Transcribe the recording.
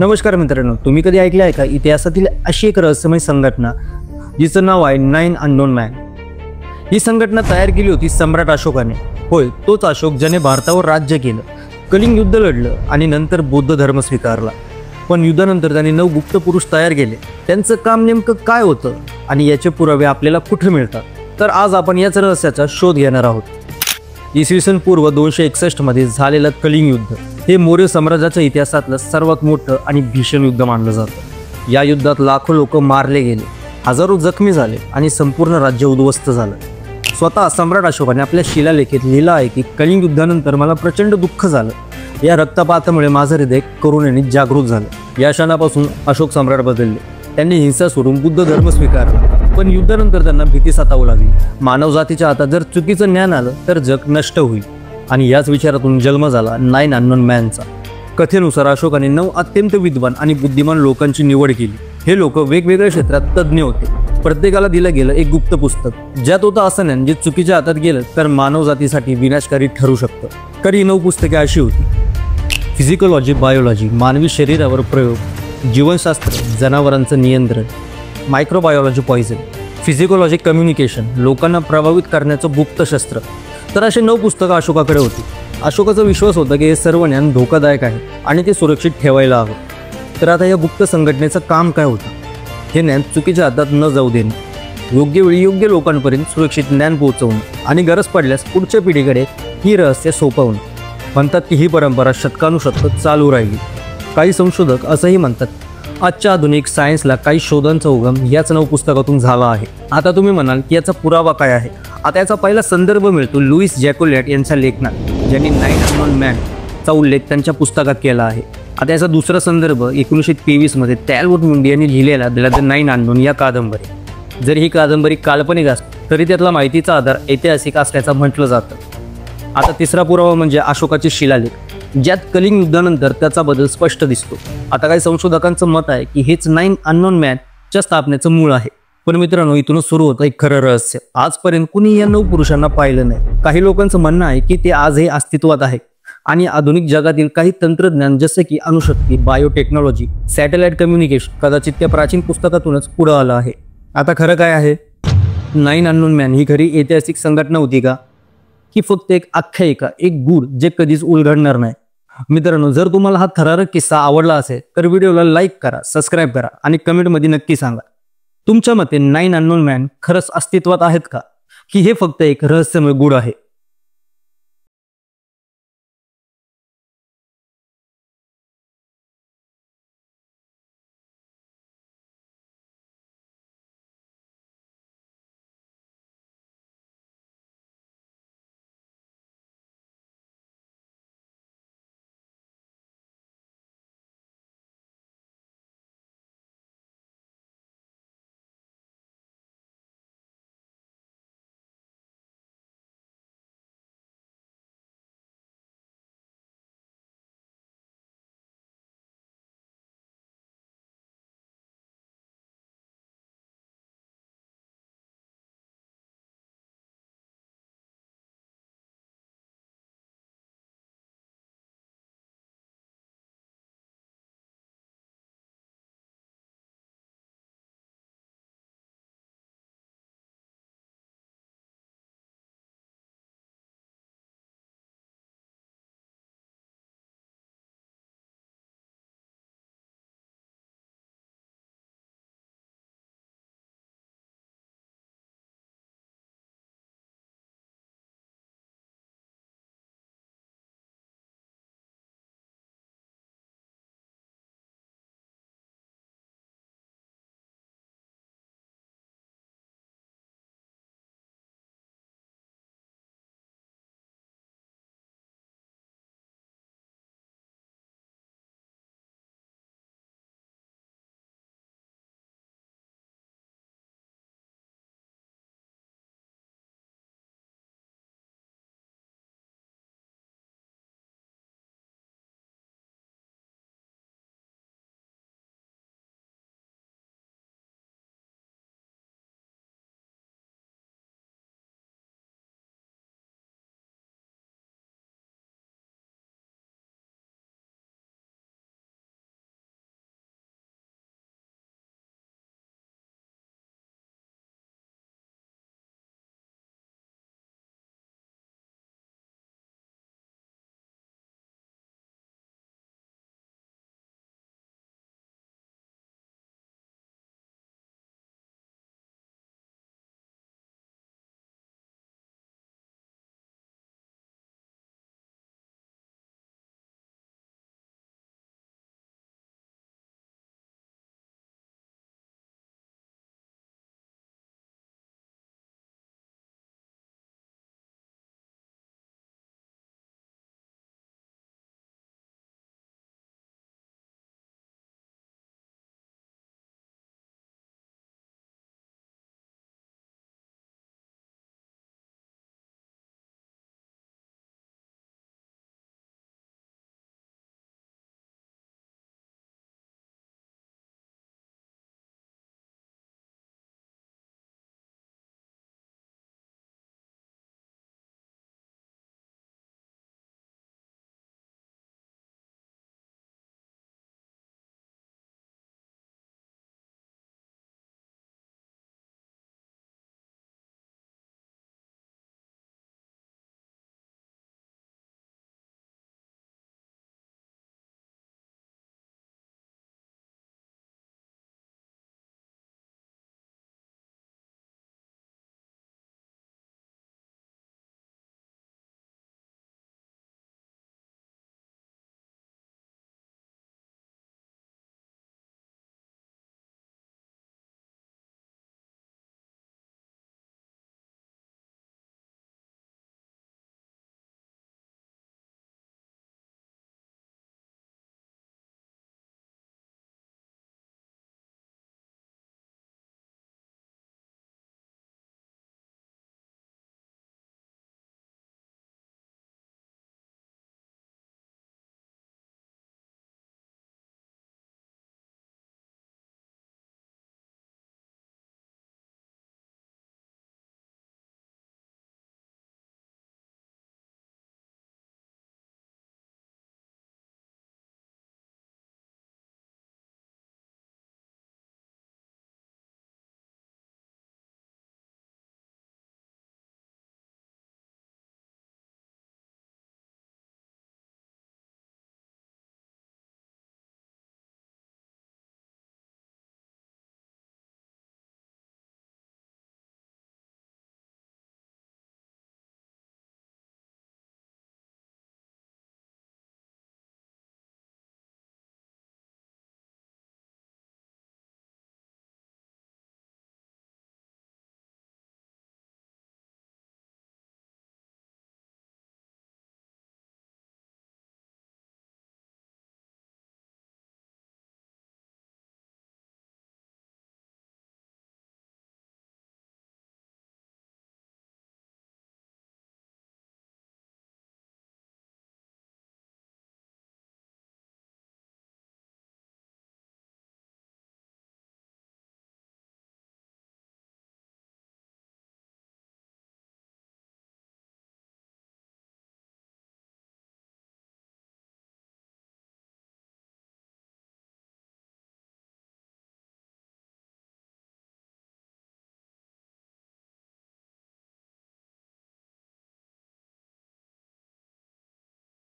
नमस्कार मित्रांनो, तुम्ही कधी ऐकले आहे का इतिहासातील अशी एक रहस्यमय संघटना जिचं नाव आहे 9 अननोन मॅन। ही संघटना तयार केली होती सम्राट अशोकाने। होय, तोच अशोक ज्याने भारतावर राज्य केलं, कलिंग युद्ध लढलं आणि नंतर बौद्ध धर्म स्वीकारला। पण युद्धानंतर त्यांनी 9 गुप्त पुरुष तयार केले। त्यांचं काम नेमकं काय होतं आणि याचे पुरावे आपल्याला कुठे मिळतात, तर आज आपण याच रहस्याचा शोध घेणार आहोत। इसवी सन पूर्व 261 मध्ये झालेलं कलिंग युद्ध हे मौर्य साम्राज्याच्या इतिहासातलं सर्वात मोठं आणि भीषण युद्ध मानलं जातं। या युद्धात लाखो लोक मारले गेले, हजारो जखमी झाले आणि संपूर्ण राज्य उद्ध्वस्त झालं। स्वतः सम्राट अशोकाने आपल्या शिलालेखात लिहिलं आहे की कलिंग युद्धानंतर मला प्रचंड दुःख झालं। या रक्तपातामुळे माझं हृदय करुणेने जागृत झालं। या क्षणापासून अशोक सम्राट बदलले। त्यांनी हिंसा सोडून बुद्ध धर्म स्वीकारला। पण युद्धानंतर त्यांना भीती सतावू लागली। मानवजातीच्या हातात जर चुकीचं ज्ञान आलं तर जग नष्ट होईल, आणि याच विचारातून जन्म झाला 9 अननोन मॅनचा। कथेनुसार अशोकाने 9 अत्यंत विद्वान आणि बुद्धिमान लोकांची निवड केली। हे लोक वेगवेगळ्या क्षेत्रात तज्ज्ञ होते। प्रत्येकाला दिलं गेलं एक गुप्त पुस्तक, ज्यात होतं असं ज्ञान जे चुकीच्या हातात गेलं तर मानवजातीसाठी विनाशकारी ठरू शकतं। तर ही 9 पुस्तके अशी होती: फिजिकोलॉजी, बायोलॉजी, मानवी शरीरावर प्रयोग, जीवनशास्त्र, जनावरांचं नियंत्रण, मायक्रोबायोलॉजी, पॉइझन, फिजिकोलॉजी, कम्युनिकेशन, लोकांना प्रभावित करण्याचं गुप्त शस्त्र। तर असे 9 पुस्तकं अशोकाकडे होती। अशोकाचा विश्वास होता की हे सर्व ज्ञान धोकादायक आहे आणि ते सुरक्षित ठेवायला हवं। तर आता या गुप्त संघटनेचं काम काय होतं? हे ज्ञान चुकीच्या हातात न जाऊ देणे, योग्य वेळी योग्य लोकांपर्यंत सुरक्षित ज्ञान पोहोचवणं आणि गरज पडल्यास पुढच्या पिढीकडे ही रहस्य सोपवणं। म्हणतात की ही परंपरा शतकानुशतकं चालू राहिली। काही संशोधक असंही म्हणतात आजच्या आधुनिक सायन्सला काही शोधांचा उगम याच 9 पुस्तकातून झाला आहे। आता तुम्ही म्हणाल की याचा पुरावा काय आहे? आता याचा पहिला संदर्भ मिळतो लुईस जॅकोलॅट यांच्या लेखनात, ज्यांनी 9 अननोन मॅनचा उल्लेख त्यांच्या पुस्तकात केला आहे। आता याचा दुसरा संदर्भ 1923 मध्ये टॅलवुड मुंडी यांनी लिहिलेला द 9 अननोन या कादंबरी। जर ही कादंबरी काल्पनिक असते तरी त्यातला माहितीचा आधार ऐतिहासिक असल्याचं म्हटलं जातं। आता तिसरा पुरावा म्हणजे अशोकाचे शिलालेख, ज्यात कलिंग युद्धानंतर त्याचा बदल स्पष्ट दिसतो। आता काही संशोधकांचं मत आहे की हेच 9 अननोन मॅनच्या स्थापनेचं मूळ आहे। पण मित्रांनो, इथूनच सुरू होतं एक खरं रहस्य। आजपर्यंत कुणी या 9 पुरुषांना पाहिलं नाही। काही लोकांचं म्हणणं आहे की ते आजही अस्तित्वात आहे आणि आधुनिक जगातील काही तंत्रज्ञान जसे की अणुशक्ती, बायोटेक्नॉलॉजी, सॅटेलाइट कम्युनिकेशन कदाचित त्या प्राचीन पुस्तकातूनच पुढे आलं आहे। आता खरं काय आहे? 9 अननोन मॅन ही खरी ऐतिहासिक संघटना होती का, की फक्त एक आख्यायिका, एक गूढ जे कधीच उलगडणार नाही? मित्रांनो, जर तुम्हाला हा थरारक किस्सा आवडला असेल तर व्हिडिओला लाईक करा, सबस्क्राईब करा आणि कमेंटमध्ये नक्की सांगा तुमच्या मते 9 अननोन मॅन खरंच अस्तित्वात आहेत का, की हे फक्त एक रहस्यमय गूढ आहे?